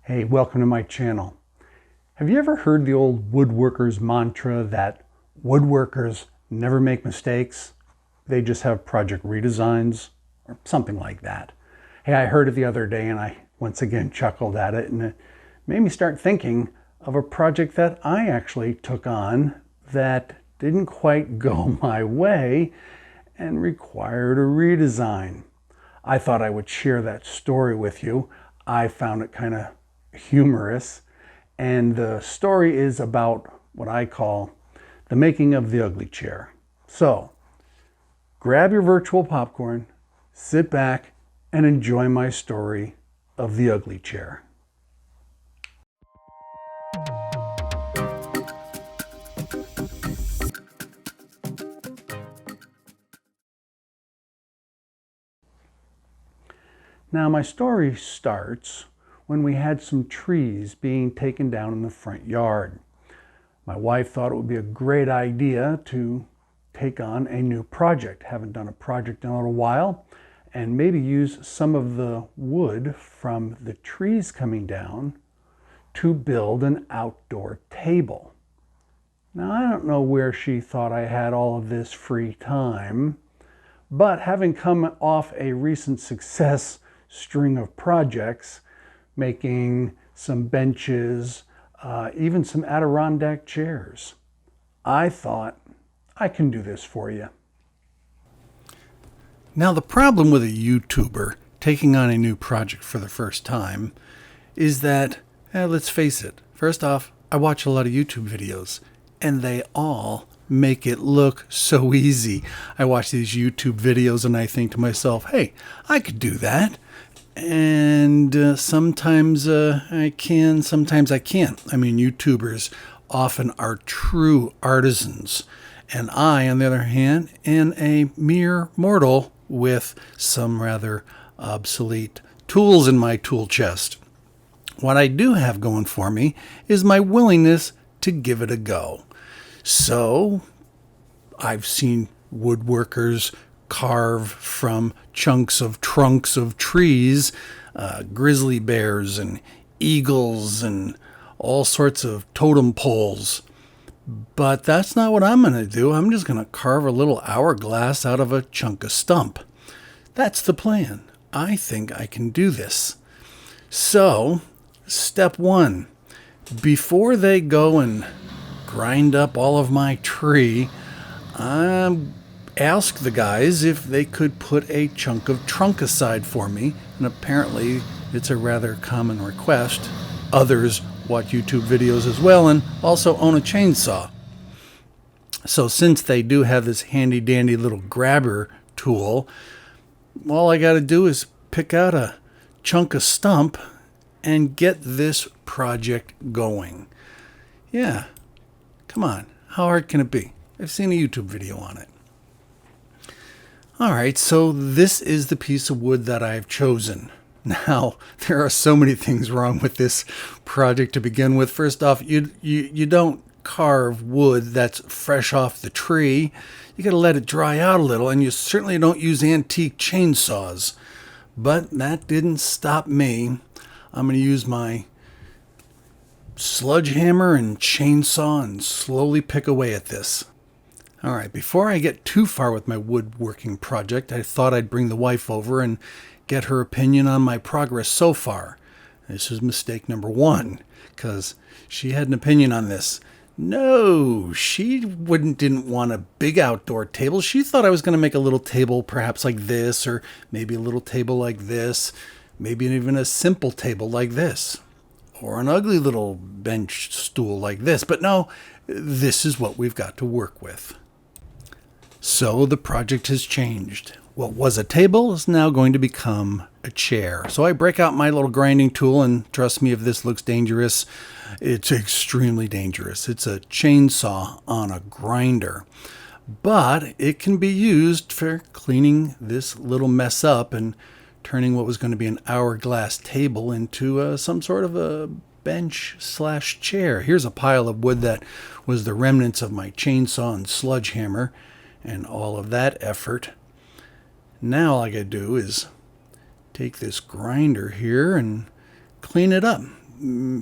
Hey, welcome to my channel. Have you ever heard the old woodworkers mantra that woodworkers never make mistakes? They just have project redesigns or something like that. Hey, I heard it the other day and I once again chuckled at it, and it made me start thinking of a project that I actually took on that didn't quite go my way and required a redesign. I thought I would share that story with you. I found it kind of humorous, and the story is about what I call the making of the ugly chair. So grab your virtual popcorn, sit back, and enjoy my story of the ugly chair. Now my story starts when we had some trees being taken down in the front yard. My wife thought it would be a great idea to take on a new project. Haven't done a project in a little while, and maybe use some of the wood from the trees coming down to build an outdoor table. Now I don't know where she thought I had all of this free time, but having come off a recent success string of projects, making some benches, even some Adirondack chairs, I thought, I can do this for you. Now, the problem with a YouTuber taking on a new project for the first time is that, let's face it, first off, I watch a lot of YouTube videos, and they all make it look so easy. I watch these YouTube videos and I think to myself, hey, I could do that. And sometimes I can, sometimes I can't. I mean, YouTubers often are true artisans. And I, on the other hand, am a mere mortal with some rather obsolete tools in my tool chest. What I do have going for me is my willingness to give it a go. So I've seen woodworkers carve from chunks of trunks of trees, grizzly bears and eagles and all sorts of totem poles. But that's not what I'm going to do. I'm just going to carve a little hourglass out of a chunk of stump. That's the plan. I think I can do this. So, step one, before they go and grind up all of my tree, ask the guys if they could put a chunk of trunk aside for me, and apparently it's a rather common request. Others watch YouTube videos as well and also own a chainsaw. So since they do have this handy dandy little grabber tool, all I got to do is pick out a chunk of stump and get this project going. Yeah, come on, how hard can it be? I've seen a YouTube video on it. All right, so this is the piece of wood that I've chosen. Now, there are so many things wrong with this project to begin with. First off, you don't carve wood that's fresh off the tree. You got to let it dry out a little, and you certainly don't use antique chainsaws. But that didn't stop me. I'm going to use my sludge hammer and chainsaw and slowly pick away at this. All right, before I get too far with my woodworking project, I thought I'd bring the wife over and get her opinion on my progress so far. This is mistake number one, because she had an opinion on this. No, she didn't want a big outdoor table. She thought I was going to make a little table perhaps like this, or maybe a little table like this, maybe even a simple table like this, or an ugly little bench stool like this. But no, this is what we've got to work with. So the project has changed. What was a table is now going to become a chair. So I break out my little grinding tool, and trust me, if this looks dangerous, it's extremely dangerous. It's a chainsaw on a grinder. But it can be used for cleaning this little mess up and turning what was going to be an hourglass table into some sort of a bench/chair. Here's a pile of wood that was the remnants of my chainsaw and sludge hammer and all of that effort. Now all I gotta do is take this grinder here and clean it up.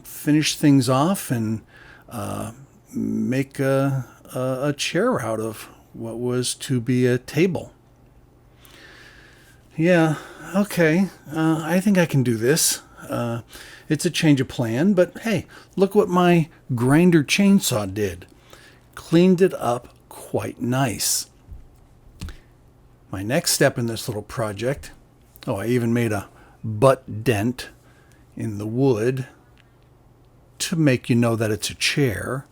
finish things off and make a chair out of what was to be a table. Yeah, okay, I think I can do this. It's a change of plan, but hey, look what my grinder chainsaw did. Cleaned it up quite nice. My next step in this little project, I even made a butt dent in the wood to make you know that it's a chair.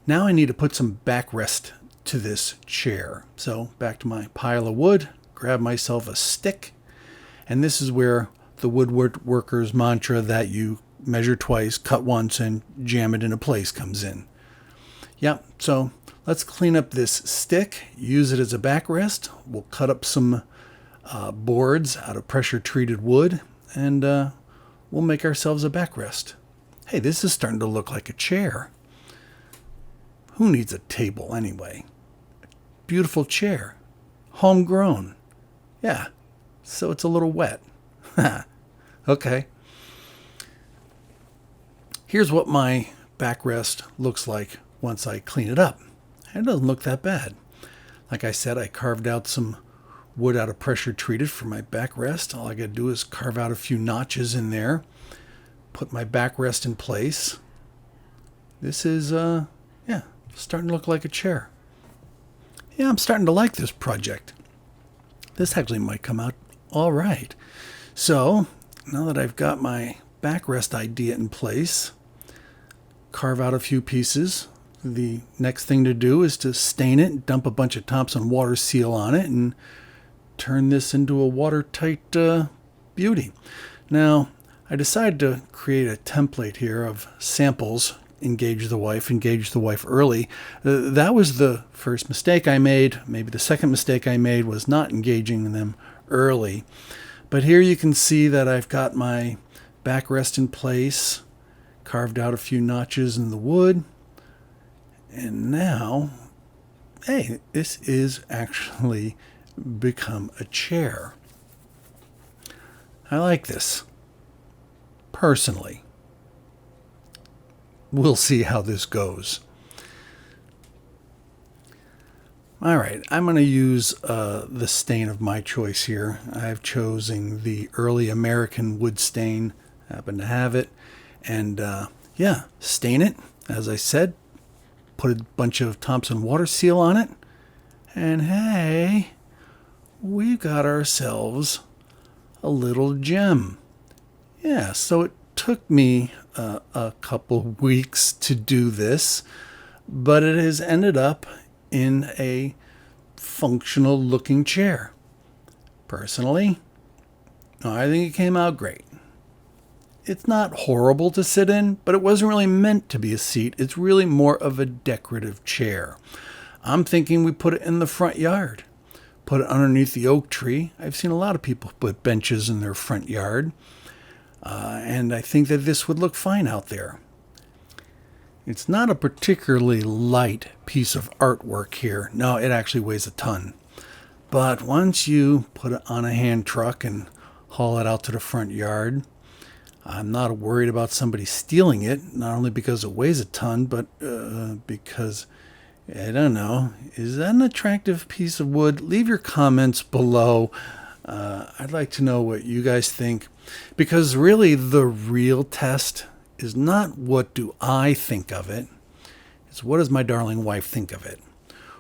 Now I need to put some backrest to this chair. So back to my pile of wood, grab myself a stick, and this is where the woodworker's mantra that you measure twice, cut once, and jam it into place comes in. Yep, so let's clean up this stick, use it as a backrest. We'll cut up some boards out of pressure-treated wood, and we'll make ourselves a backrest. Hey, this is starting to look like a chair. Who needs a table anyway? Beautiful chair. Homegrown. Yeah, so it's a little wet. Okay. Here's what my backrest looks like once I clean it up. It doesn't look that bad. Like I said, I carved out some wood out of pressure treated for my backrest. All I got to do is carve out a few notches in there, put my backrest in place. This is, starting to look like a chair. Yeah, I'm starting to like this project. This actually might come out all right. So, now that I've got my backrest idea in place, carve out a few pieces. The next thing to do is to stain it, dump a bunch of Thompson water seal on it, and turn this into a watertight beauty. Now, I decided to create a template here of samples. Engage the wife early. That was the first mistake I made. Maybe the second mistake I made was not engaging them early. But here you can see that I've got my backrest in place, carved out a few notches in the wood, and now, hey, this is actually become a chair. I like this, personally. We'll see how this goes. All right, I'm going to use the stain of my choice here. I've chosen the early American wood stain. Happen to have it. And stain it, as I said. Put a bunch of Thompson water seal on it. And hey, we got ourselves a little gem. Yeah, so it took me a couple weeks to do this, but it has ended up in a functional looking chair. Personally, I think it came out great. It's not horrible to sit in, but it wasn't really meant to be a seat. It's really more of a decorative chair. I'm thinking we put it in the front yard. Put it underneath the oak tree. I've seen a lot of people put benches in their front yard. And I think that this would look fine out there. It's not a particularly light piece of artwork here. No, it actually weighs a ton. But once you put it on a hand truck and haul it out to the front yard, I'm not worried about somebody stealing it, not only because it weighs a ton, but because, I don't know, is that an attractive piece of wood? Leave your comments below. I'd like to know what you guys think, because really the real test is not what do I think of it, it's what does my darling wife think of it.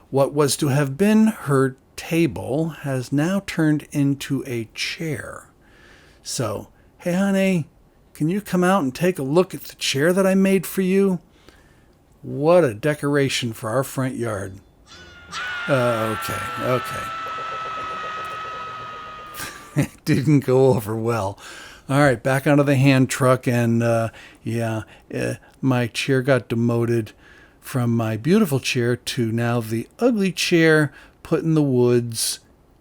What was to have been her table has now turned into a chair. So, hey honey, can you come out and take a look at the chair that I made for you? What a decoration for our front yard. Okay. It didn't go over well. All right, back onto the hand truck, and my chair got demoted from my beautiful chair to now the ugly chair put in the woods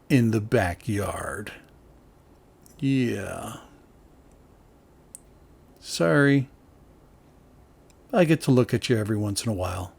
in the backyard. Yeah. Sorry. I get to look at you every once in a while.